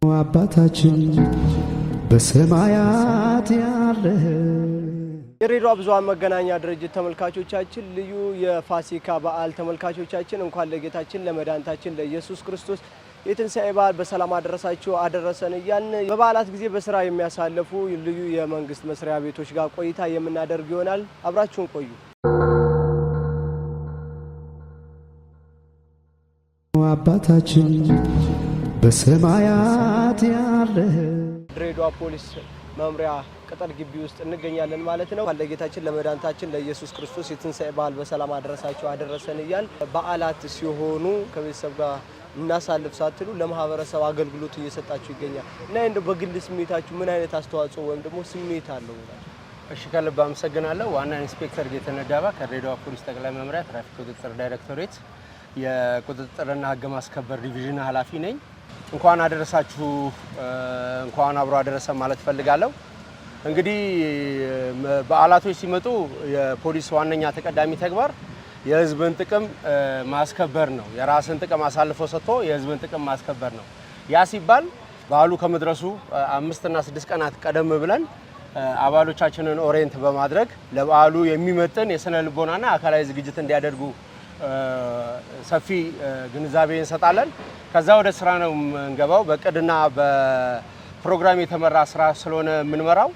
አባታችን በሰማያት ያለህ የሬዲዮ ብዙኃን መገናኛ ድርጅት ተመልካቾቻችን ልዩ የፋሲካ በዓል ተመልካቾቻችን እንኳን ለጌታችን ለመድኃኒታችን ለኢየሱስ ክርስቶስ የትንሣኤ በዓል በሰላም አደረሳችሁ አደረሰን እያልን በበዓላት ጊዜ በስራ የሚያሳልፉ ልዩ የመንግስት መስሪያ ቤቶች ጋር ቆይታ የምናደርግ ይሆናል። አብራችሁን ቆዩ። አባታችን በሰማያት ያለህ ድሬዳዋ ፖሊስ መምሪያ ቅጥር ግቢ ውስጥ እንገኛለን ማለት ነው። ለጌታችን ለመድኃኒታችን ለኢየሱስ ክርስቶስ የትንሣኤ በዓል በሰላም አደረሳችሁ አደረሰን እያል በዓላት ሲሆኑ ከቤተሰብ ጋር እናሳልፍ ሳትሉ ለማህበረሰብ አገልግሎት እየሰጣችሁ ይገኛል እና እንደው በግል ስሜታችሁ ምን አይነት አስተዋጽኦ ወይም ደግሞ ስሜት አለው? እሺ ከልብ አመሰግናለሁ። ዋና ኢንስፔክተር ጌትነት ዳባ ከድሬዳዋ ፖሊስ ጠቅላይ መምሪያ ትራፊክ ቁጥጥር ዳይሬክቶሬት የቁጥጥርና ሕግ ማስከበር ዲቪዥን ኃላፊ ነኝ። እንኳን አደረሳችሁ እንኳን አብሮ አደረሰ ማለት ፈልጋለሁ። እንግዲህ በዓላቶች ሲመጡ የፖሊስ ዋነኛ ተቀዳሚ ተግባር የህዝብን ጥቅም ማስከበር ነው። የራስን ጥቅም አሳልፎ ሰጥቶ የህዝብን ጥቅም ማስከበር ነው። ያ ሲባል በዓሉ ከመድረሱ 5 እና 6 ቀናት ቀደም ብለን አባሎቻችንን ኦሪየንት በማድረግ ለበዓሉ የሚመጥን የስነ ልቦናና አካላዊ ዝግጅት እንዲያደርጉ ሰፊ ግንዛቤ እንሰጣለን። ከዛ ወደ ስራ ነው የምንገባው። በቅድና በፕሮግራም የተመራ ስራ ስለሆነ የምንመራው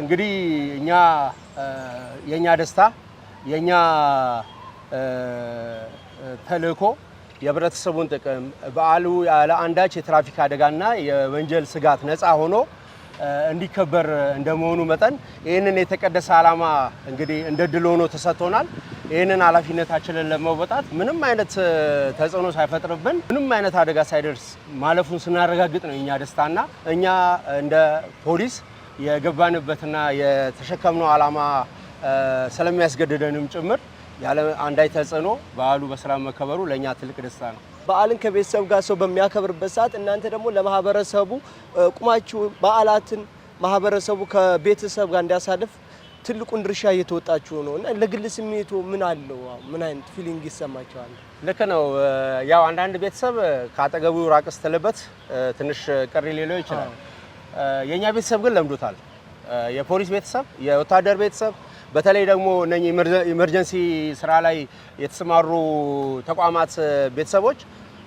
እንግዲህ እኛ የኛ ደስታ የኛ ተልእኮ የህብረተሰቡን ጥቅም በዓሉ ያለ አንዳች የትራፊክ አደጋና የወንጀል ስጋት ነፃ ሆኖ እንዲከበር እንደመሆኑ መጠን ይህንን የተቀደሰ ዓላማ እንግዲህ እንደ ድል ሆኖ ተሰጥቶናል። ይህንን ኃላፊነታችንን ለመወጣት ምንም አይነት ተጽዕኖ ሳይፈጥርብን ምንም አይነት አደጋ ሳይደርስ ማለፉን ስናረጋግጥ ነው የኛ ደስታና እኛ እንደ ፖሊስ የገባንበትና የተሸከምነው ዓላማ ስለሚያስገድደንም ጭምር ያለ አንዳች ተጽዕኖ በዓሉ በሰላም መከበሩ ለኛ ትልቅ ደስታ ነው። በዓልን ከቤተሰብ ጋር ሰው በሚያከብርበት ሰዓት እናንተ ደግሞ ለማህበረሰቡ ቁማችሁ በዓላትን ማህበረሰቡ ከቤተሰብ ጋር እንዲያሳልፍ ትልቁን ድርሻ እየተወጣችሁ ነው እና ለግል ስሜቱ ምን አለው? ምን አይነት ፊሊንግ ይሰማቸዋል? ልክ ነው። ያው አንዳንድ ቤተሰብ ካጠገቡ ራቅ ስትልበት ትንሽ ቅር ሊለው ይችላል። የኛ ቤተሰብ ግን ለምዶታል። የፖሊስ ቤተሰብ፣ የወታደር ቤተሰብ በተለይ ደግሞ እነኚህ ኢመርጀንሲ ስራ ላይ የተሰማሩ ተቋማት ቤተሰቦች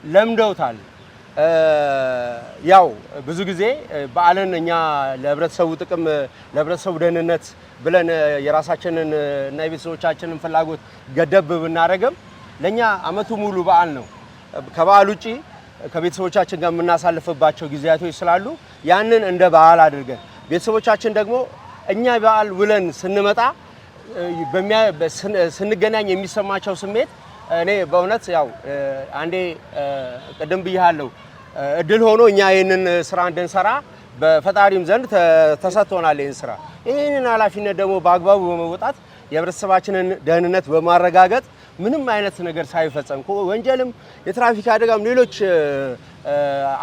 ለምደውታል። ያው ብዙ ጊዜ በዓልን እኛ ለህብረተሰቡ ጥቅም ለህብረተሰቡ ደህንነት ብለን የራሳችንን እና የቤተሰቦቻችንን ፍላጎት ገደብ ብናረግም ለኛ አመቱ ሙሉ በዓል ነው። ከበዓል ውጪ ከቤተሰቦቻችን ጋር የምናሳልፍባቸው ጊዜያቶች ስላሉ ያንን እንደ በዓል አድርገን ቤተሰቦቻችን ደግሞ እኛ በዓል ውለን ስንመጣ ስንገናኝ የሚሰማቸው ስሜት እኔ በእውነት ያው አንዴ ቀደም ብያለሁ እድል ሆኖ እኛ ይሄንን ስራ እንድንሰራ በፈጣሪም ዘንድ ተሰጥቶናል። ይሄን ስራ ይሄንን ኃላፊነት ደግሞ በአግባቡ በመወጣት የህብረተሰባችንን ደህንነት በማረጋገጥ ምንም አይነት ነገር ሳይፈጸም ወንጀልም የትራፊክ አደጋም ሌሎች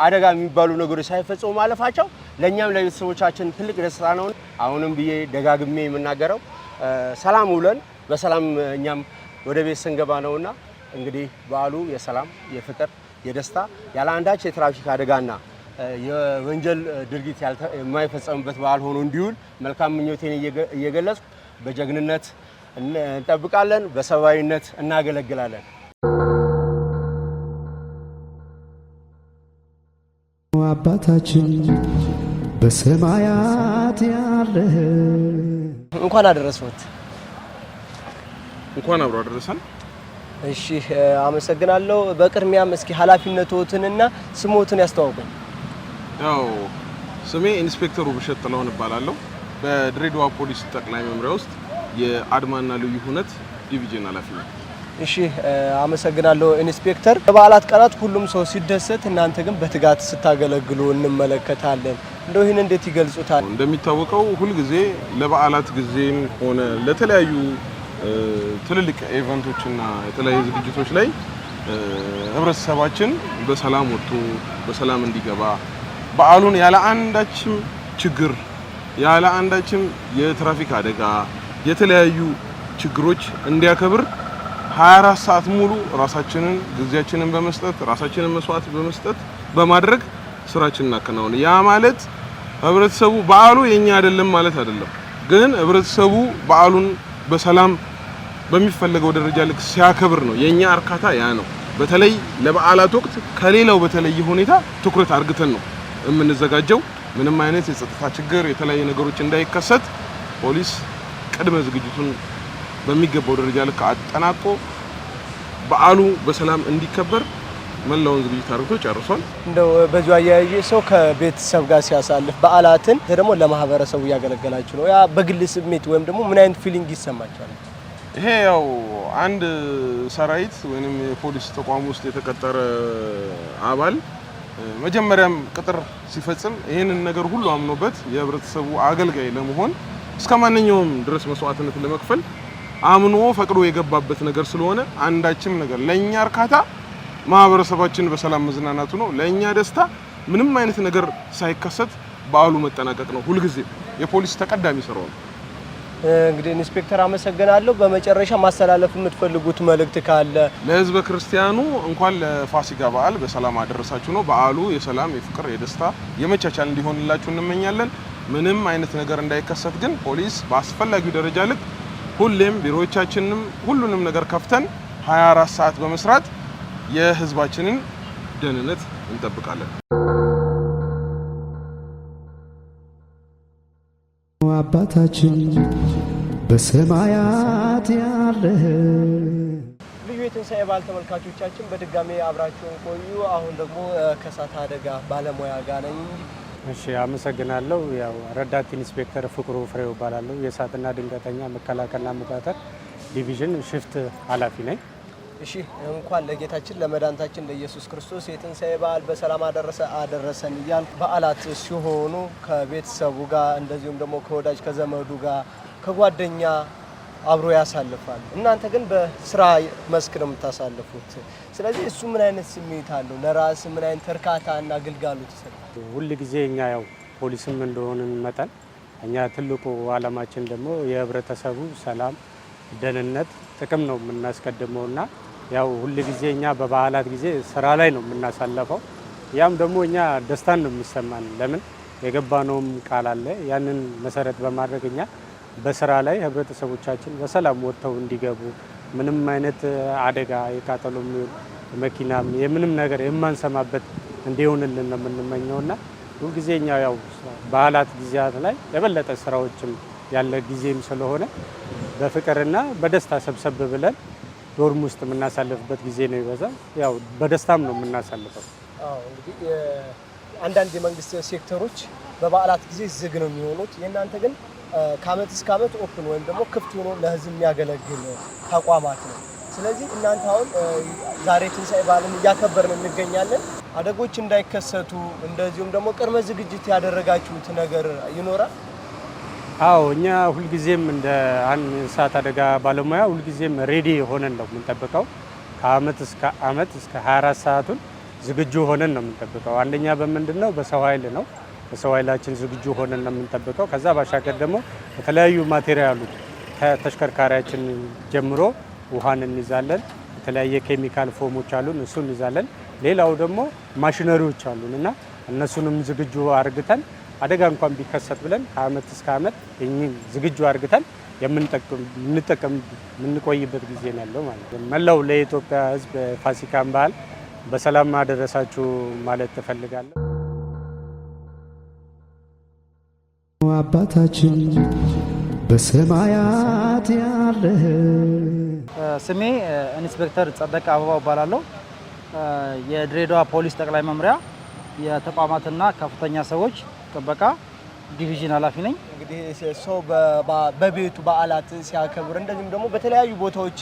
አደጋ የሚባሉ ነገሮች ሳይፈጸሙ ማለፋቸው ለኛም ለቤተሰቦቻችን ትልቅ ደስታ ነው። አሁንም ብዬ ደጋግሜ የምናገረው ሰላም ውለን በሰላም እኛም ወደ ቤት ስንገባ ነውና እንግዲህ በዓሉ የሰላም የፍቅር የደስታ ያለ አንዳች የትራፊክ አደጋና የወንጀል ድርጊት የማይፈጸምበት በዓል ሆኖ እንዲውል መልካም ምኞቴን እየገለጽኩ በጀግንነት እንጠብቃለን፣ በሰብአዊነት እናገለግላለን። አባታችን በሰማያት ያለህ እንኳን አደረሰዎት። እንኳን አብሮ አደረሰን። እሺ አመሰግናለሁ። በቅድሚያም እስኪ ኃላፊነቶትንና ስሞትን ያስተዋውቁኝ። ያው ስሜ ኢንስፔክተር ውብሸት ጥላሁን እባላለሁ። በድሬዳዋ ፖሊስ ጠቅላይ መምሪያ ውስጥ የአድማና ልዩ ሁነት ዲቪዥን ኃላፊ ነኝ። እሺ አመሰግናለሁ ኢንስፔክተር። በበዓላት ቀናት ሁሉም ሰው ሲደሰት እናንተ ግን በትጋት ስታገለግሉ እንመለከታለን። እንደው ይሄን እንዴት ይገልጹታል? እንደሚታወቀው ሁሉ ጊዜ ለበዓላት ጊዜም ሆነ ለተለያዩ ትልልቅ ኢቨንቶችና የተለያዩ ዝግጅቶች ላይ ህብረተሰባችን በሰላም ወጥቶ በሰላም እንዲገባ በዓሉን ያለ አንዳችም ችግር ያለ አንዳችም የትራፊክ አደጋ የተለያዩ ችግሮች እንዲያከብር 24 ሰዓት ሙሉ ራሳችንን ጊዜያችንን በመስጠት ራሳችንን መስዋዕት በመስጠት በማድረግ ስራችንን እናከናውን። ያ ማለት ህብረተሰቡ በዓሉ የኛ አይደለም ማለት አይደለም፣ ግን ህብረተሰቡ በዓሉን በሰላም በሚፈልገው ደረጃ ልክ ሲያከብር ነው የኛ እርካታ ያ ነው። በተለይ ለበዓላት ወቅት ከሌላው በተለየ ሁኔታ ትኩረት አድርገን ነው የምንዘጋጀው። ምንም አይነት የጸጥታ ችግር የተለያየ ነገሮች እንዳይከሰት ፖሊስ ቅድመ ዝግጅቱን በሚገባው ደረጃ ልክ አጠናቆ በዓሉ በሰላም እንዲከበር መላውን ዝግጅት አድርጎ ጨርሷል። እንደው በዚሁ አያይዤ ሰው ከቤተሰብ ጋር ሲያሳልፍ በዓላትን ደግሞ ለማህበረሰቡ ያገለገላችሁ ነው። ያ በግል ስሜት ወይም ደግሞ ምን አይነት ፊሊንግ ይሰማችኋል? ይሄ ያው አንድ ሰራዊት ወይንም የፖሊስ ተቋም ውስጥ የተቀጠረ አባል መጀመሪያም ቅጥር ሲፈጽም ይሄንን ነገር ሁሉ አምኖበት የህብረተሰቡ አገልጋይ ለመሆን እስከማንኛውም ድረስ መስዋዕትነትን ለመክፈል አምኖ ፈቅዶ የገባበት ነገር ስለሆነ አንዳችም ነገር ለኛ እርካታ ማህበረሰባችን በሰላም መዝናናቱ ነው። ለኛ ደስታ ምንም አይነት ነገር ሳይከሰት በዓሉ መጠናቀቅ ነው። ሁሉ ጊዜ የፖሊስ ተቀዳሚ ስራው ነው። እንግዲህ ኢንስፔክተር አመሰግናለሁ። በመጨረሻ ማስተላለፍ የምትፈልጉት መልእክት ካለ? ለህዝበ ክርስቲያኑ እንኳን ለፋሲካ በዓል በሰላም አደረሳችሁ ነው። በዓሉ የሰላም፣ የፍቅር፣ የደስታ፣ የመቻቻል እንዲሆንላችሁ እንመኛለን። ምንም አይነት ነገር እንዳይከሰት ግን ፖሊስ በአስፈላጊው ደረጃ ልክ ሁሌም ቢሮዎቻችንንም ሁሉንም ነገር ከፍተን 24 ሰዓት በመስራት የህዝባችንን ደህንነት እንጠብቃለን። አባታችን በሰማያት ያለህ ልዩ የትንሣኤ በዓል ተመልካቾቻችን በድጋሚ አብራችሁን ቆዩ። አሁን ደግሞ ከእሳት አደጋ ባለሙያ ጋር ነኝ። እሺ አመሰግናለሁ። ያው ረዳት ኢንስፔክተር ፍቅሩ ፍሬው እባላለሁ። የእሳትና ድንገተኛ መከላከልና መቆጣጠር ዲቪዥን ሽፍት ኃላፊ ነኝ። እሺ እንኳን ለጌታችን ለመድኃኒታችን ለኢየሱስ ክርስቶስ የትንሣኤ በዓል በሰላም አደረሰን እያል በዓላት ሲሆኑ ከቤተሰቡ ጋር እንደዚሁም ደግሞ ከወዳጅ ከዘመዱ ጋር ከጓደኛ አብሮ ያሳልፋል። እናንተ ግን በስራ መስክ ነው የምታሳልፉት። ስለዚህ እሱ ምን አይነት ስሜት አለው? ለራስ ምን አይነት እርካታና ግልጋሎት ይሰጣል? ሁል ጊዜ እኛ ያው ፖሊስም እንደሆንን መጠን እኛ ትልቁ ዓላማችን ደግሞ የህብረተሰቡ ሰላም፣ ደህንነት፣ ጥቅም ነው የምናስቀድመውና ያው ሁል ጊዜ እኛ በበዓላት ጊዜ ስራ ላይ ነው የምናሳልፈው። ያም ደግሞ እኛ ደስታን ነው የሚሰማን። ለምን የገባነውም ቃል አለ። ያንን መሰረት በማድረግ እኛ በስራ ላይ ህብረተሰቦቻችን በሰላም ወጥተው እንዲገቡ ምንም አይነት አደጋ የቃጠሎም መኪናም የምንም ነገር የማንሰማበት እንዲሆንልን ነው የምንመኘውና ሁልጊዜ እኛ ያው በዓላት ጊዜያት ላይ የበለጠ ስራዎችም ያለ ጊዜም ስለሆነ በፍቅርና በደስታ ሰብሰብ ብለን ዶርም ውስጥ የምናሳልፍበት ጊዜ ነው ይበዛል። ያው በደስታም ነው የምናሳልፈው። እንግዲህ አንዳንድ የመንግስት ሴክተሮች በበዓላት ጊዜ ዝግ ነው የሚሆኑት። የእናንተ ግን ከአመት እስከ አመት ኦፕን ወይም ደግሞ ክፍት ሆኖ ለህዝብ የሚያገለግል ተቋማት ነው። ስለዚህ እናንተ አሁን ዛሬ ትንሣኤ በዓልን እያከበርን እንገኛለን። አደጎች እንዳይከሰቱ እንደዚሁም ደግሞ ቅድመ ዝግጅት ያደረጋችሁት ነገር ይኖራል? አዎ እኛ ሁልጊዜም እንደ አንድ እሳት አደጋ ባለሙያ ሁልጊዜም ሬዲ ሆነን ነው የምንጠብቀው። ከአመት እስከ አመት እስከ 24 ሰዓቱን ዝግጁ ሆነን ነው የምንጠብቀው። አንደኛ በምንድነው በሰው ኃይል ነው። በሰው ኃይላችን ዝግጁ ሆነን ነው የምንጠብቀው። ከዛ ባሻገር ደግሞ የተለያዩ ማቴሪያሎች ከተሽከርካሪያችን ጀምሮ ውሃን እንይዛለን። የተለያየ ኬሚካል ፎሞች አሉን፣ እሱን እንይዛለን። ሌላው ደግሞ ማሽነሪዎች አሉን እና እነሱንም ዝግጁ አርግተን አደጋ እንኳን ቢከሰት ብለን ከአመት እስከ አመት እኚህን ዝግጁ አርግተን የምንቆይበት ጊዜ ነው ያለው ማለት ነው። መላው ለኢትዮጵያ ሕዝብ ፋሲካን በዓል በሰላም አደረሳችሁ ማለት እፈልጋለሁ። አባታችን በሰማያት ያለህ። ስሜ ኢንስፔክተር ጸደቀ አበባው እባላለሁ። የድሬዳዋ ፖሊስ ጠቅላይ መምሪያ የተቋማትና ከፍተኛ ሰዎች ጥበቃ ዲቪዥን ኃላፊ ነኝ። እንግዲህ ሰው በቤቱ በዓላትን ሲያከብር እንደዚሁም ደግሞ በተለያዩ ቦታዎች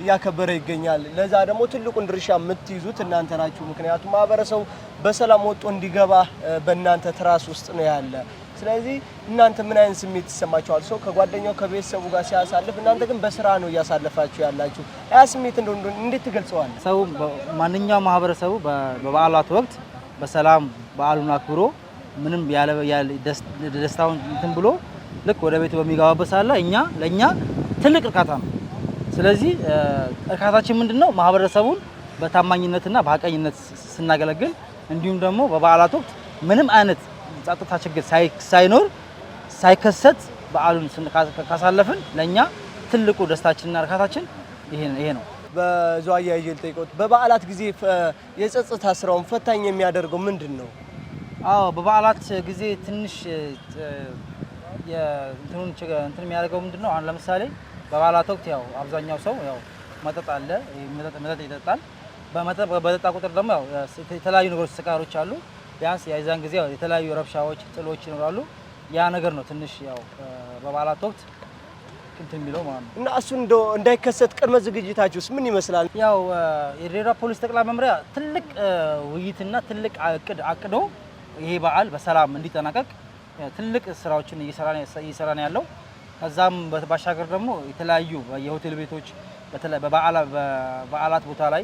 እያከበረ ይገኛል። ለዛ ደግሞ ትልቁን ድርሻ የምትይዙት እናንተ ናችሁ። ምክንያቱም ማህበረሰቡ በሰላም ወጥቶ እንዲገባ በእናንተ ትራስ ውስጥ ነው ያለ። ስለዚህ እናንተ ምን አይነት ስሜት ይሰማችኋል? ሰው ከጓደኛው ከቤተሰቡ ጋር ሲያሳልፍ፣ እናንተ ግን በስራ ነው እያሳለፋችሁ ያላችሁ። ያ ስሜት እንዴት ትገልጸዋል? ሰው ማንኛውም ማህበረሰቡ በበዓላት ወቅት በሰላም በዓሉን አክብሮ ምንም ያለ ደስታውን እንትን ብሎ ልክ ወደ ቤቱ በሚገባበት ሳለ ለእኛ ትልቅ እርካታ ነው። ስለዚህ እርካታችን ምንድነው? ማህበረሰቡን በታማኝነትና በሐቀኝነት ስናገለግል እንዲሁም ደግሞ በበዓላት ወቅት ምንም አይነት ጸጥታ ችግር ሳይኖር ሳይከሰት በዓሉን ካሳለፍን ለኛ ትልቁ ደስታችንና እርካታችን ይሄ ነው። በዛው አያይዤ ልጠይቅዎት፣ በበዓላት ጊዜ የጸጥታ ስራውን ፈታኝ የሚያደርገው ምንድነው? አዎ በበዓላት ጊዜ ትንሽ እንትን የሚያደርገው ምንድነው? አሁን ለምሳሌ በበዓላት ወቅት ያው አብዛኛው ሰው ያው መጠጥ አለ፣ መጠጥ ይጠጣል። በጠጣ ቁጥር ደግሞ ያው የተለያዩ ነገሮች ስካሮች አሉ። ቢያንስ የዛን ጊዜ የተለያዩ ረብሻዎች፣ ጥሎች ይኖራሉ። ያ ነገር ነው ትንሽ ያው በበዓላት ወቅት እንትን የሚለው ማለት ነው። እና እሱ እንዳይከሰት ቅድመ ዝግጅታችሁስ ምን ይመስላል? ያው የድሬዳዋ ፖሊስ ጠቅላይ መምሪያ ትልቅ ውይይትና ትልቅ አቅዶ ይሄ በዓል በሰላም እንዲጠናቀቅ ትልቅ ስራዎችን እየሰራ ነው ያለው። ከዛም ባሻገር ደግሞ የተለያዩ የሆቴል ቤቶች በበዓላት ቦታ ላይ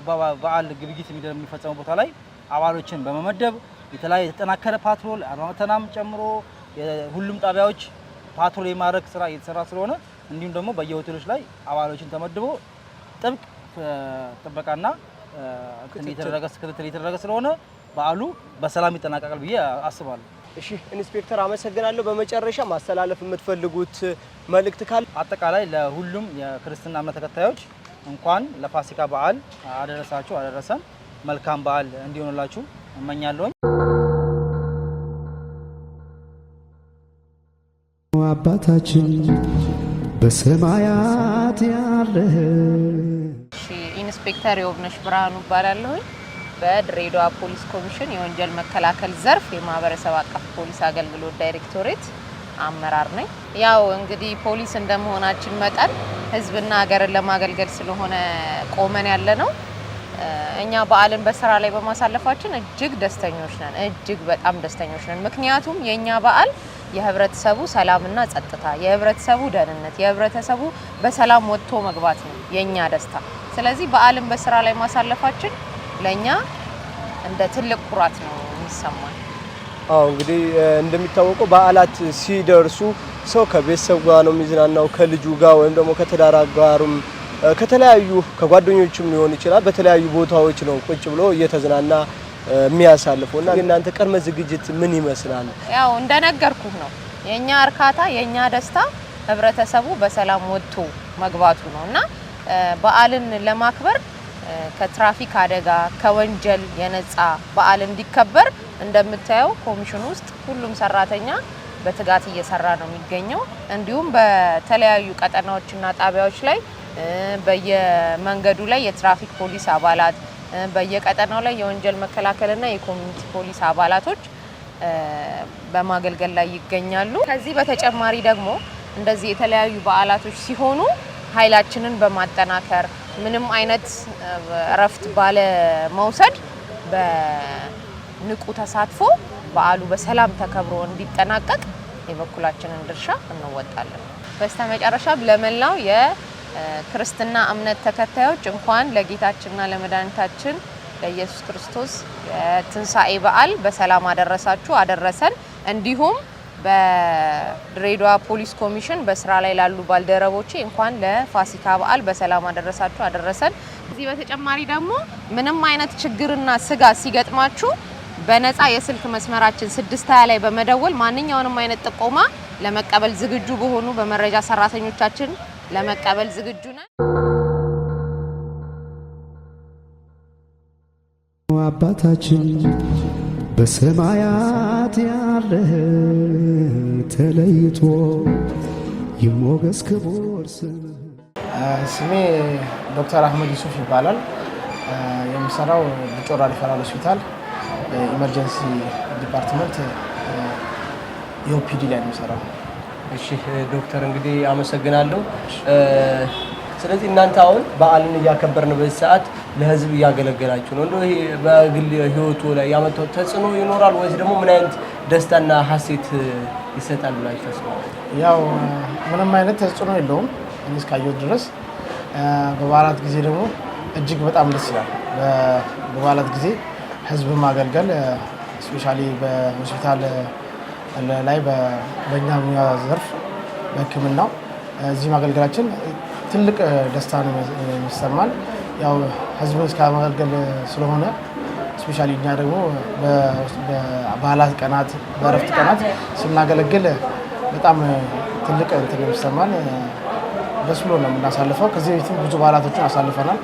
በበዓል ግብይት የሚፈጸሙ ቦታ ላይ አባሎችን በመመደብ የተለያየ የተጠናከረ ፓትሮል አርማተናም ጨምሮ ሁሉም ጣቢያዎች ፓትሮል የማድረግ ስራ እየተሰራ ስለሆነ እንዲሁም ደግሞ በየሆቴሎች ላይ አባሎችን ተመድቦ ጥብቅ ጥበቃና ክትትል የተደረገ ስለሆነ በዓሉ በሰላም ይጠናቀቃል ብዬ አስባለሁ። እሺ ኢንስፔክተር አመሰግናለሁ። በመጨረሻ ማስተላለፍ የምትፈልጉት መልእክት ካለ? አጠቃላይ ለሁሉም የክርስትና እምነት ተከታዮች እንኳን ለፋሲካ በዓል አደረሳችሁ አደረሰን። መልካም በዓል እንዲሆንላችሁ እመኛለሁ። አባታችን በሰማያት ያለህ። ኢንስፔክተር የውብነሽ ብርሃኑ እባላለሁ። በድሬዳዋ ፖሊስ ኮሚሽን የወንጀል መከላከል ዘርፍ የማህበረሰብ አቀፍ ፖሊስ አገልግሎት ዳይሬክቶሬት አመራር ነኝ። ያው እንግዲህ ፖሊስ እንደመሆናችን መጠን ህዝብና ሀገርን ለማገልገል ስለሆነ ቆመን ያለ ነው። እኛ በዓልን በስራ ላይ በማሳለፋችን እጅግ ደስተኞች ነን። እጅግ በጣም ደስተኞች ነን። ምክንያቱም የኛ በዓል የህብረተሰቡ ሰላምና ጸጥታ፣ የህብረተሰቡ ደህንነት፣ የህብረተሰቡ በሰላም ወጥቶ መግባት ነው የኛ ደስታ። ስለዚህ በዓልን በስራ ላይ ማሳለፋችን ለኛ እንደ ትልቅ ኩራት ነው የሚሰማን። አዎ እንግዲህ እንደሚታወቀው በዓላት ሲደርሱ ሰው ከቤተሰብ ጋር ነው የሚዝናናው፣ ከልጁ ጋር ወይም ደግሞ ከትዳር ጋርም ከተለያዩ ከጓደኞችም ሊሆን ይችላል። በተለያዩ ቦታዎች ነው ቁጭ ብሎ እየተዝናና የሚያሳልፈውና እናንተ ቅድመ ዝግጅት ምን ይመስላል? ያው እንደነገርኩህ ነው የኛ እርካታ የኛ ደስታ ህብረተሰቡ በሰላም ወጥቶ መግባቱ ነውና በዓልን ለማክበር ከትራፊክ አደጋ ከወንጀል የነጻ በዓል እንዲከበር እንደምታየው ኮሚሽኑ ውስጥ ሁሉም ሰራተኛ በትጋት እየሰራ ነው የሚገኘው። እንዲሁም በተለያዩ ቀጠናዎችና ጣቢያዎች ላይ በየመንገዱ ላይ የትራፊክ ፖሊስ አባላት በየቀጠናው ላይ የወንጀል መከላከልና የኮሚኒቲ ፖሊስ አባላቶች በማገልገል ላይ ይገኛሉ። ከዚህ በተጨማሪ ደግሞ እንደዚህ የተለያዩ በዓላቶች ሲሆኑ ኃይላችንን በማጠናከር ምንም አይነት እረፍት ባለ መውሰድ በንቁ ተሳትፎ በዓሉ በሰላም ተከብሮ እንዲጠናቀቅ የበኩላችንን ድርሻ እንወጣለን። በስተመጨረሻም ለመላው የክርስትና እምነት ተከታዮች እንኳን ለጌታችንና ለመድኃኒታችን ለኢየሱስ ክርስቶስ የትንሣኤ በዓል በሰላም አደረሳችሁ አደረሰን። እንዲሁም በድሬዳዋ ፖሊስ ኮሚሽን በስራ ላይ ላሉ ባልደረቦቼ እንኳን ለፋሲካ በዓል በሰላም አደረሳችሁ አደረሰን። እዚህ በተጨማሪ ደግሞ ምንም አይነት ችግርና ስጋት ሲገጥማችሁ በነፃ የስልክ መስመራችን 620 ላይ በመደወል ማንኛውንም አይነት ጥቆማ ለመቀበል ዝግጁ በሆኑ በመረጃ ሰራተኞቻችን ለመቀበል ዝግጁ ነን። አባታችን በሰማያት ያለህ ተለይቶ ይሞገስ ክቡር ስምህ። ስሜ ዶክተር አህመድ ዩሱፍ ይባላል። የሚሰራው በጮራ ሪፈራል ሆስፒታል ኢመርጀንሲ ዲፓርትመንት የኦፒዲ ላይ ነው የሚሰራው። እሺ ዶክተር እንግዲህ አመሰግናለሁ። ስለዚህ እናንተ አሁን በዓልን እያከበርን በዚህ ሰዓት ለህዝብ እያገለገላችሁ ነው። እንደው ይሄ በግል ህይወቱ ላይ ያመጣው ተጽዕኖ ይኖራል ወይስ ደግሞ ምን አይነት ደስታና ሀሴት ይሰጣል ብላችሁ ታስባላችሁ? ያው ምንም አይነት ተጽዕኖ የለውም እስካየሁት ድረስ። በበዓላት ጊዜ ደግሞ እጅግ በጣም ደስ ይላል። በበዓላት ጊዜ ህዝብ ማገልገል ስፔሻሊ በሆስፒታል ላይ በእኛ ሙያ ዘርፍ በሕክምናው እዚህ ማገልገላችን ትልቅ ደስታ ነው የሚሰማን። ያው ህዝብን እስከማገልገል ስለሆነ ስፔሻሊ እኛ ደግሞ በበዓላት ቀናት በእረፍት ቀናት ስናገለግል በጣም ትልቅ እንትን የሚሰማን ደስ ብሎ ነው የምናሳልፈው። ከዚህ በፊት ብዙ በዓላቶችን አሳልፈናል።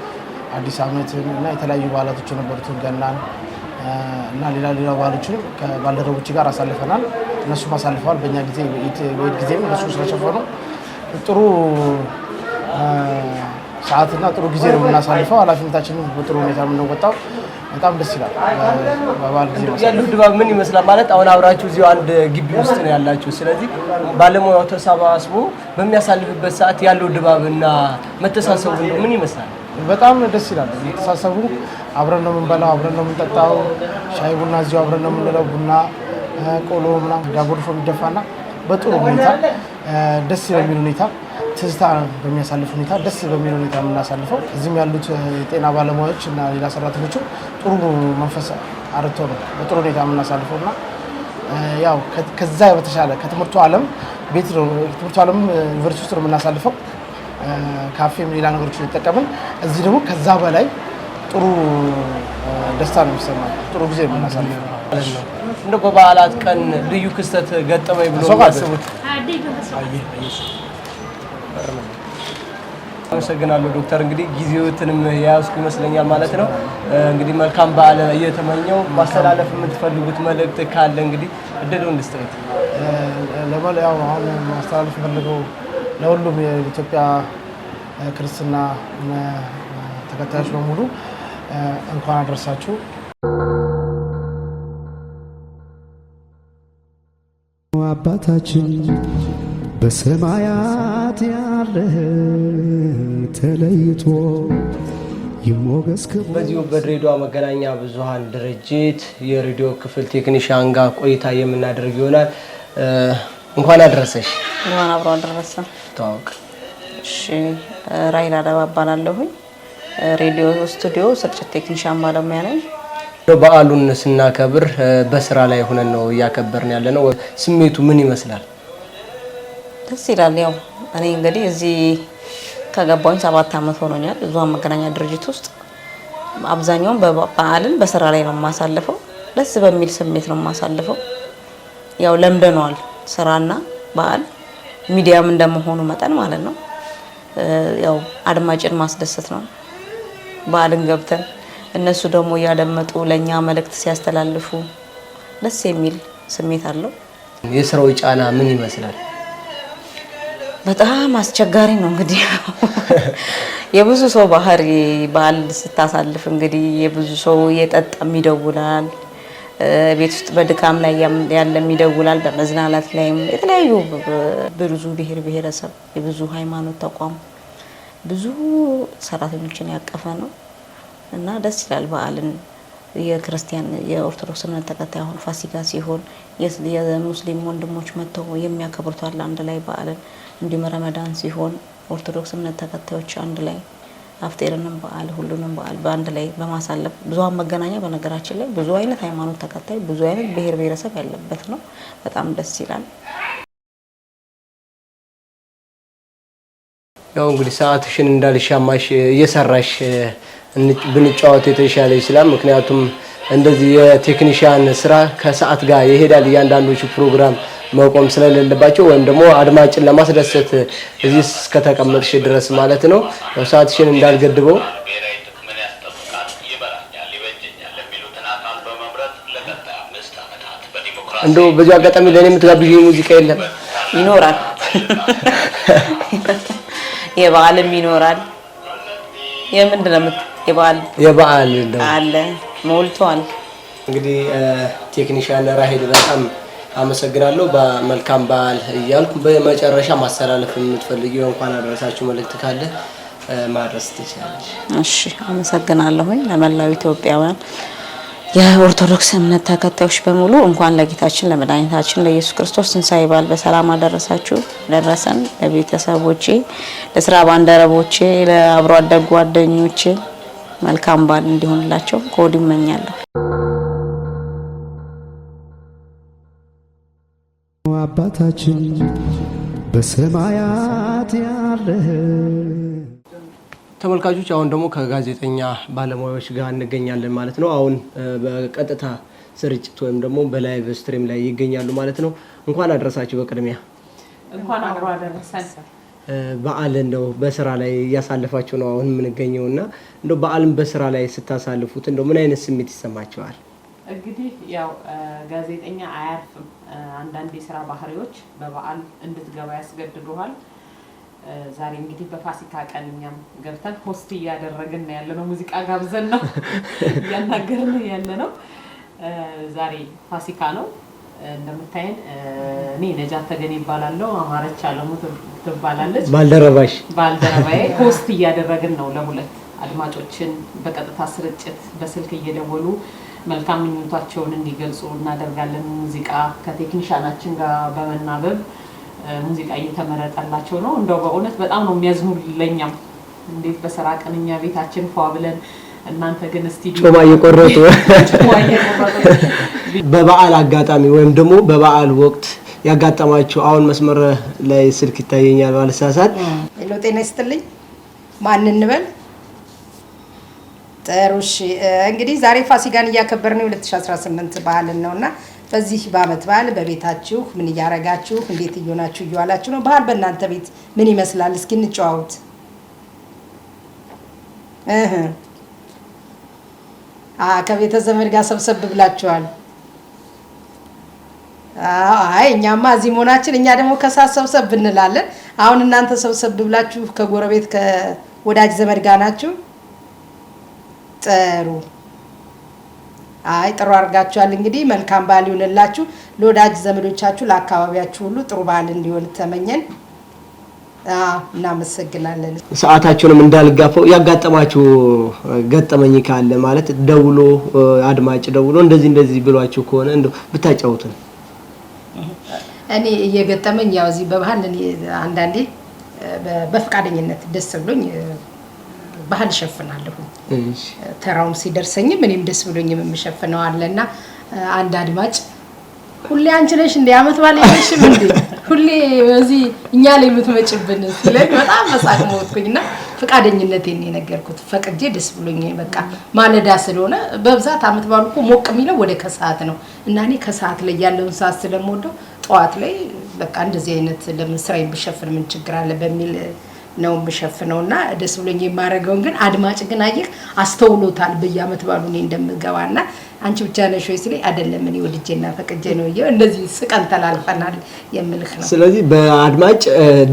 አዲስ ዓመት እና የተለያዩ በዓላቶች ነበሩትን ገናን እና ሌላ በዓሎችን ከባልደረቦች ጋር አሳልፈናል። እነሱም አሳልፈዋል። በእኛ ጊዜ ጊዜም እነሱ ስለሸፈኑ ጥሩ ሰዓትና ጥሩ ጊዜ ነው የምናሳልፈው። ኃላፊነታችንን በጥሩ ሁኔታ የምንወጣው በጣም ደስ ይላል። በበዓል ጊዜ ያለው ድባብ ምን ይመስላል? ማለት አሁን አብራችሁ እዚሁ አንድ ግቢ ውስጥ ነው ያላችሁ። ስለዚህ ባለሙያው ተሰባስቦ በሚያሳልፍበት ሰዓት ያለው ድባብና መተሳሰቡ ምን ይመስላል? በጣም ደስ ይላል። መተሳሰቡ አብረን ነው የምንበላው፣ አብረን ነው የምንጠጣው። ሻይ ቡና እዚሁ አብረን ነው የምንለው። ቡና ቆሎ ምናምን ዳቦ ድፎ የሚደፋና በጥሩ ሁኔታ ደስ በሚል ሁኔታ ትዝታ በሚያሳልፍ ሁኔታ ደስ በሚል ሁኔታ የምናሳልፈው። እዚህም ያሉት የጤና ባለሙያዎች እና ሌላ ሰራተኞች ጥሩ መንፈስ አርቶ ነው በጥሩ ሁኔታ የምናሳልፈው እና ያው ከዛ በተሻለ ከትምህርቱ ዓለም ቤት ነው ትምህርቱ ዓለም ዩኒቨርሲቲ ውስጥ ነው የምናሳልፈው። ካፌም ሌላ ነገሮች እየተጠቀምን እዚህ ደግሞ ከዛ በላይ ጥሩ ደስታ ነው የሚሰማው። ጥሩ ጊዜ ነው የምናሳልፈው። እንደው በበዓላት ቀን ልዩ ክስተት ገጠመኝ ብሎ ማስቡት? አመሰግናለሁ ዶክተር። እንግዲህ ጊዜዎትንም የያዝኩ ይመስለኛል ማለት ነው። እንግዲህ መልካም በዓል እየተመኘው ማስተላለፍ የምትፈልጉት መልእክት ካለ እንግዲህ እድሉን እንድትሰጡት። ለማለያው አሁን ማስተላለፍ ፈልገው ለሁሉም የኢትዮጵያ ክርስትና ተከታዮች በሙሉ እንኳን አደረሳችሁ። አባታችን በሰማያት ያለህ ተለይቶ ይሞገስ ክብር። በዚሁ በድሬዳዋ መገናኛ ብዙሃን ድርጅት የሬዲዮ ክፍል ቴክኒሻን ጋር ቆይታ የምናደርግ ይሆናል። እንኳን አደረሰሽ። እንኳን አብሮ አደረሰ። ታውቅ። እሺ፣ ራይል አደባ እባላለሁኝ። ሬዲዮ ስቱዲዮ ስርጭት ቴክኒሻን ባለሙያ ነኝ። በዓሉን ስናከብር በስራ ላይ ሆነን ነው እያከበርን ያለነው። ስሜቱ ምን ይመስላል? ደስ ይላል። ያው እኔ እንግዲህ እዚህ ከገባሁኝ 7 ዓመት ሆኖኛል። ብዙሃን መገናኛ ድርጅት ውስጥ አብዛኛውን በዓልን በስራ ላይ ነው የማሳልፈው። ደስ በሚል ስሜት ነው የማሳልፈው። ያው ለምደነዋል ስራና በዓል ሚዲያም እንደመሆኑ መጠን ማለት ነው። ያው አድማጭን ማስደሰት ነው። በዓልን ገብተን እነሱ ደግሞ እያደመጡ ለኛ መልእክት ሲያስተላልፉ ደስ የሚል ስሜት አለው። የስራው ጫና ምን ይመስላል? በጣም አስቸጋሪ ነው። እንግዲህ የብዙ ሰው ባህሪ በዓል ስታሳልፍ እንግዲህ የብዙ ሰው የጠጣም ይደውላል፣ ቤት ውስጥ በድካም ላይ ያለም ይደውላል፣ በመዝናናት ላይም የተለያዩ ብዙ ብሔር ብሔረሰብ የብዙ ሃይማኖት ተቋም ብዙ ሰራተኞችን ያቀፈ ነው እና ደስ ይላል። በዓልን የክርስቲያን የኦርቶዶክስ እምነት ተከታይ አሁን ፋሲካ ሲሆን የሙስሊም ወንድሞች መጥተው የሚያከብሩት አለ አንድ ላይ በዓልን። እንዲሁም ረመዳን ሲሆን ኦርቶዶክስ እምነት ተከታዮች አንድ ላይ አፍጤርንም በዓል ሁሉንም በዓል በአንድ ላይ በማሳለፍ ብዙሃን መገናኛ በነገራችን ላይ ብዙ አይነት ሃይማኖት ተከታይ ብዙ አይነት ብሔር ብሔረሰብ ያለበት ነው። በጣም ደስ ይላል። ያው እንግዲህ ሰዓትሽን እንዳልሻማሽ እየሰራሽ ብንጫወት የተሻለ ይችላል። ምክንያቱም እንደዚህ የቴክኒሻን ስራ ከሰዓት ጋር ይሄዳል። እያንዳንዶቹ ፕሮግራም መቆም ስለሌለባቸው ወይም ደግሞ አድማጭን ለማስደሰት እዚህ እስከተቀመጥሽ ድረስ ማለት ነው። ያው ሰዓትሽን እንዳልገድበው እንደው በዚህ አጋጣሚ ለኔ የምትጋብዥኝ ሙዚቃ የለም? ይኖራል። የበዓልም ይኖራል። የምንድነው የበዓል አለ ሞልቷል። እንግዲህ ቴክኒሻን ራሄል በጣም አመሰግናለሁ። በመልካም በዓል እያልኩ በመጨረሻ ማስተላለፍ የምትፈልጊው እንኳን አደረሳችሁ መልእክት ካለ ማድረስ ትችላለሽ። እሺ፣ አመሰግናለሁኝ። ለመላው ኢትዮጵያውያን የኦርቶዶክስ እምነት ተከታዮች በሙሉ እንኳን ለጌታችን ለመድኃኒታችን ለኢየሱስ ክርስቶስ ትንሣኤ በዓል በሰላም አደረሳችሁ ደረሰን። ለቤተሰቦቼ፣ ለስራ ባልደረቦቼ፣ ለአብሮ አደግ ጓደኞቼ መልካም በዓል እንዲሆንላቸው ከወዲሁ እመኛለሁ። አባታችን በሰማያት ያለህ ተመልካቾች አሁን ደግሞ ከጋዜጠኛ ባለሙያዎች ጋር እንገኛለን ማለት ነው። አሁን በቀጥታ ስርጭት ወይም ደግሞ በላይቭ ስትሪም ላይ ይገኛሉ ማለት ነው። እንኳን አደረሳችሁ። በቅድሚያ እንኳን አብሮ አደረሰን። በዓል እንደው በስራ ላይ እያሳለፋችሁ ነው አሁን የምንገኘውና እንደው በዓልን በስራ ላይ ስታሳልፉት እንደው ምን አይነት ስሜት ይሰማችኋል? እንግዲህ ያው ጋዜጠኛ አያርፍም። አንዳንድ የስራ ባህሪዎች በበዓል እንድትገባ ያስገድዱሃል። ዛሬ እንግዲህ በፋሲካ ቀን እኛም ገብተን ሆስት እያደረግን ያለነው ሙዚቃ ጋብዘን ነው እያናገርን ያለነው። ዛሬ ፋሲካ ነው እንደምታየን። እኔ ነጃት ተገኔ ይባላለሁ፣ አማረች አለሙ ትባላለች ባልደረባዬ። ሆስት እያደረግን ነው ለሁለት አድማጮችን በቀጥታ ስርጭት በስልክ እየደወሉ መልካም ምኞታቸውን እንዲገልጹ እናደርጋለን። ሙዚቃ ከቴክኒሻናችን ጋር በመናበብ ሙዚቃ እየተመረጠላቸው ነው። እንደው በእውነት በጣም ነው የሚያዝኑልኝም። እንዴት በስራ ቀን እኛ ቤታችን ፏ ብለን እናንተ ግን ስቱዲዮ ጮማ እየቆረጡ በበዓል አጋጣሚ ወይም ደግሞ በበዓል ወቅት ያጋጠማችሁ አሁን መስመር ላይ ስልክ ይታየኛል ማለት ሳሳት ሄሎ፣ ጤና ይስጥልኝ። ማን እንበል? ጥሩሽ እንግዲህ ዛሬ ፋሲካን እያከበርን ነው። 2018 በዓልን ነውና በዚህ በዓመት በዓል በቤታችሁ ምን እያረጋችሁ እንዴት እየሆናችሁ እየዋላችሁ ነው? በዓል በእናንተ ቤት ምን ይመስላል? እስኪ እንጨዋወት። ከቤተ ዘመድ ጋር ሰብሰብ ብላችኋል? አይ እኛማ እዚህ መሆናችን እኛ ደግሞ ከሳት ሰብሰብ እንላለን። አሁን እናንተ ሰብሰብ ብላችሁ ከጎረቤት ከወዳጅ ዘመድ ጋር ናችሁ? ጥሩ። አይ ጥሩ አድርጋችኋል። እንግዲህ መልካም በዓል ይሁንላችሁ። ለወዳጅ ዘመዶቻችሁ ለአካባቢያችሁ ሁሉ ጥሩ በዓል እንዲሆን ተመኘን። እናመሰግናለን። ሰዓታችሁንም እንዳልጋፈው ያጋጠማችሁ ገጠመኝ ካለ ማለት ደውሎ አድማጭ ደውሎ እንደዚህ ብሏችሁ ከሆነ እንደው ብታጫውቱን። እኔ እየገጠመኝ ያው እዚህ በባህል አንዳንዴ በፍቃደኝነት ደስ ብሎኝ ባህል ሸፍናለሁ። ተራውም ሲደርሰኝም እኔም ደስ ብሎኝ የምሸፍነው አለና አንድ አድማጭ ሁሌ አንቺ ነሽ እንደ አመት ባለ ይሽም እንዴ ሁሌ እዚህ እኛ ላይ የምትመጭብን ስለኝ በጣም መሳቅ ሞትኩኝና ፍቃደኝነቴን ነገርኩት። ፈቅጄ ደስ ብሎኝ በቃ ማለዳ ስለሆነ በብዛት አመት ባሉ እኮ ሞቅ የሚለው ወደ ከሰዓት ነው እና እኔ ከሰዓት ላይ ያለውን ሰዓት ስለምወደው ጠዋት ላይ በቃ እንደዚህ አይነት ለምን ስራዬን ብሸፍን ምን ችግር አለ በሚል ነው የምሸፍነውና ደስ ብሎኝ የማረጋውን ግን አድማጭ ግን አየህ አስተውሎታል። በየአመት ባሉ እኔ እንደምገባና አንቺ ብቻ ነሽ ወይ ሲለኝ አይደለም እኔ ወድጄና ፈቅጄ ነው እንደዚህ ስቀን ተላልፈናል የምልህ ነው። ስለዚህ በአድማጭ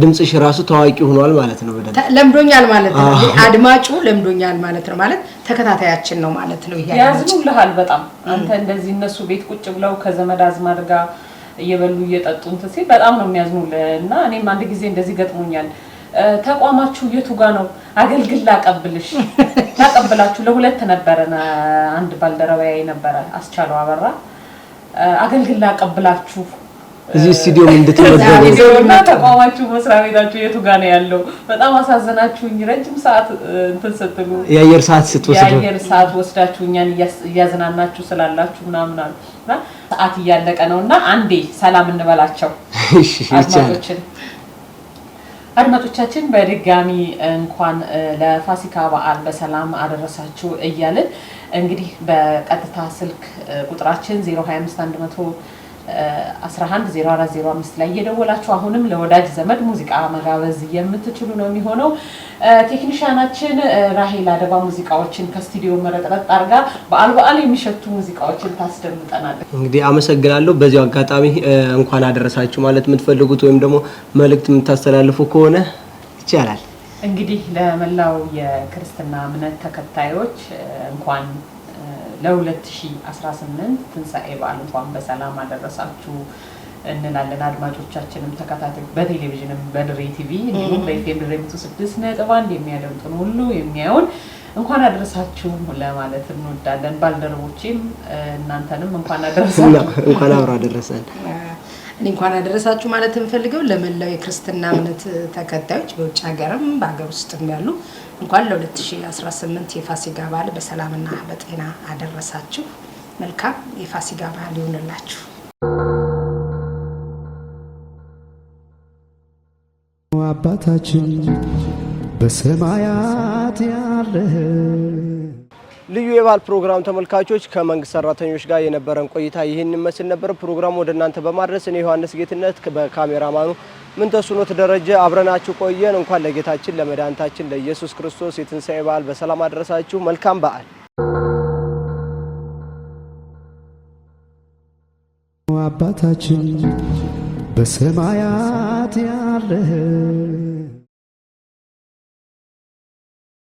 ድምጽሽ ራሱ ታዋቂ ሆኗል ማለት ነው። በደንብ ለምዶኛል ማለት ነው። አድማጩ ለምዶኛል ማለት ነው። ማለት ተከታታያችን ነው ማለት ነው። ይሄ ያዝኑልሃል በጣም አንተ እንደዚህ እነሱ ቤት ቁጭ ብለው ከዘመድ አዝማድ ጋር እየበሉ እየጠጡ እንትን ሲል በጣም ነው የሚያዝኑልና እኔም አንድ ጊዜ እንደዚህ ገጥሞኛል። ተቋማችሁ የቱ ጋር ነው? አገልግል አቀብልሽ ታቀብላችሁ ለሁለት ነበርና አንድ ባልደረባዬ ነበር አስቻለው አበራ አገልግል አቀብላችሁ እዚህ ስቱዲዮ እንድትመደቡ ተቋማችሁ መስሪያ ቤታችሁ የቱ ጋር ነው ያለው? በጣም አሳዘናችሁኝ። ረጅም ሰዓት እንትን ስትሉ የአየር ሰዓት ስትወስዱ የአየር ሰዓት ወስዳችሁ እኛን እያዝናናችሁ ስላላችሁ ምናምን አሉና ሰዓት እያለቀ ነውና አንዴ ሰላም እንበላቸው አድማጮቻችን በድጋሚ እንኳን ለፋሲካ በዓል በሰላም አደረሳችሁ እያልን እንግዲህ በቀጥታ ስልክ ቁጥራችን 025110405 ላይ እየደወላችሁ አሁንም ለወዳጅ ዘመድ ሙዚቃ መጋበዝ የምትችሉ ነው የሚሆነው። ቴክኒሻናችን ራሄል አደባ ሙዚቃዎችን ከስቱዲዮ መረጥረጥ አድርጋ በዓል የሚሸቱ ሙዚቃዎችን ታስደምጠናለች። እንግዲህ አመሰግናለሁ። በዚሁ አጋጣሚ እንኳን አደረሳችሁ ማለት የምትፈልጉት ወይም ደግሞ መልእክት የምታስተላልፉ ከሆነ ይቻላል። እንግዲህ ለመላው የክርስትና እምነት ተከታዮች እንኳን ለ2018 ትንሣኤ በዓል እንኳን በሰላም አደረሳችሁ እንላለን። አድማጮቻችንም ተከታታይ በቴሌቪዥንም በድሬ ቲቪ እንዲሁም በኤፍኤም ድሬ 6.1 የሚያደምጡን ሁሉ የሚያዩን እንኳን አደረሳችሁ ለማለት እንወዳለን። ባልደረቦቼም እናንተንም እንኳን አደረሳችሁ። እንኳን አብራ አደረሰን። እኔ እንኳን አደረሳችሁ ማለት እንፈልገው ለመላው የክርስትና እምነት ተከታዮች በውጭ ሀገርም በአገር ውስጥም ያሉ እንኳን ለ2018 የፋሲካ በዓል በሰላምና በጤና አደረሳችሁ። መልካም የፋሲካ በዓል ይሁንላችሁ። አባታችን በሰማያት ያለህ ልዩ የበዓል ፕሮግራም ተመልካቾች ከመንግስት ሰራተኞች ጋር የነበረን ቆይታ ይህን ይመስል ነበር። ፕሮግራሙ ወደ እናንተ በማድረስ እኔ ዮሐንስ ጌትነት በካሜራማኑ ምንተስኖት ደረጀ አብረናችሁ ቆየን። እንኳን ለጌታችን ለመድኃኒታችን ለኢየሱስ ክርስቶስ የትንሣኤ በዓል በሰላም አደረሳችሁ። መልካም በዓል። አባታችን በሰማያት ያለህ